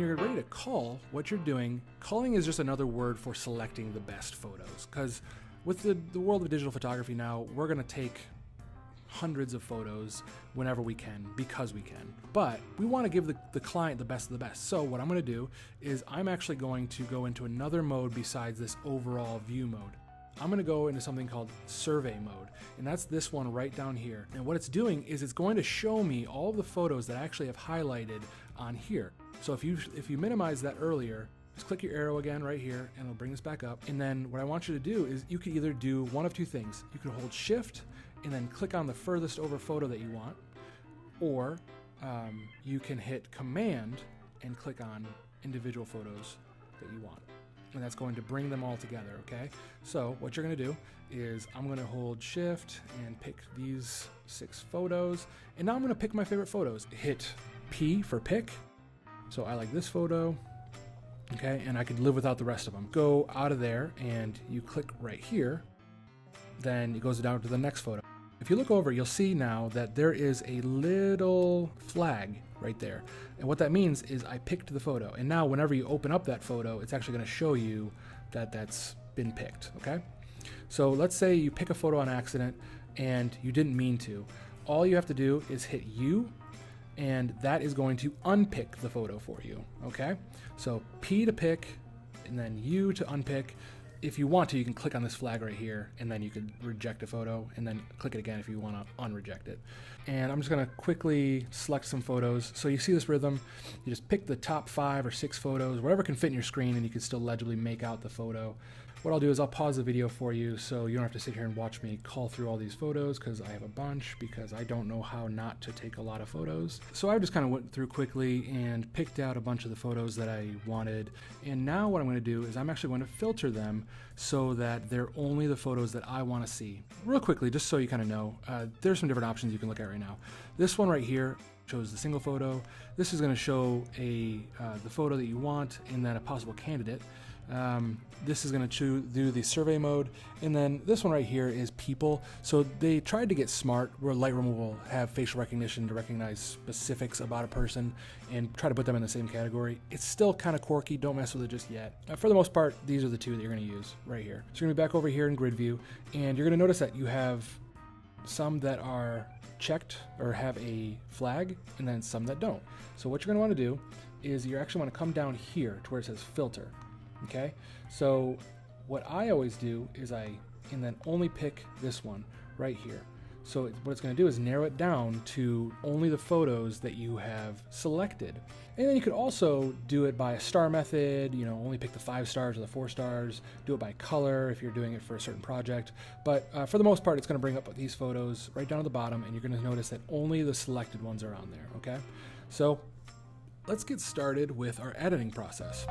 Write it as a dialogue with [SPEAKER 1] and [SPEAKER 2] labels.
[SPEAKER 1] you're ready to cull, what you're doing, culling is just another word for selecting the best photos. Because with the world of digital photography now, we're going to take hundreds of photos whenever we can, because we can. But we want to give the client the best of the best. So what I'm going to do is I'm actually going to go into another mode besides this overall view mode. I'm going to go into something called survey mode, and that's this one right down here. And what it's doing is it's going to show me all of the photos that I actually have highlighted on here. So if you minimize that earlier, just click your arrow again right here and it'll bring this back up. And then what I want you to do is you can either do one of two things. You can hold shift and then click on the furthest over photo that you want, or you can hit command and click on individual photos that you want. And that's going to bring them all together, okay? So what you're gonna do is I'm gonna hold shift and pick these 6 photos. And now I'm gonna pick my favorite photos. Hit P for pick. So I like this photo, okay? And I could live without the rest of them. Go out of there and you click right here. Then it goes down to the next photo. If you look over, you'll see now that there is a little flag right there. And what that means is I picked the photo. And now whenever you open up that photo, it's actually going to show you that that's been picked, okay? So let's say you pick a photo on accident and you didn't mean to. All you have to do is hit U, and that is going to unpick the photo for you, okay? So P to pick, and then U to unpick. If you want to, you can click on this flag right here, and then you could reject a photo, and then click it again if you want to unreject it. And I'm just going to quickly select some photos. So you see this rhythm. You just pick the top 5 or 6 photos, whatever can fit in your screen, and you can still legibly make out the photo. What I'll do is I'll pause the video for you so you don't have to sit here and watch me cull through all these photos, because I have a bunch, because I don't know how not to take a lot of photos. So I just kind of went through quickly and picked out a bunch of the photos that I wanted. And now what I'm going to do is I'm actually going to filter them so that they're only the photos that I want to see. Real quickly, just so you kind of know, there's some different options you can look at right now. This one right here shows the single photo. This is going to show the photo that you want and then a possible candidate. This is going to do the survey mode, and then this one right here is people. So they tried to get smart where Lightroom will have facial recognition to recognize specifics about a person and try to put them in the same category. It's still kind of quirky, don't mess with it just yet. For the most part, these are the 2 that you're going to use right here. So you're going to be back over here in grid view, and you're going to notice that you have some that are checked or have a flag, and then some that don't. So what you're going to want to do is you actually want to come down here to where it says filter. Okay, so what I always do is and then only pick this one right here. So what it's going to do is narrow it down to only the photos that you have selected. And then you could also do it by a star method, only pick the 5 stars or the 4 stars, do it by color if you're doing it for a certain project. But for the most part, it's going to bring up these photos right down at the bottom, and you're going to notice that only the selected ones are on there, okay? So let's get started with our editing process.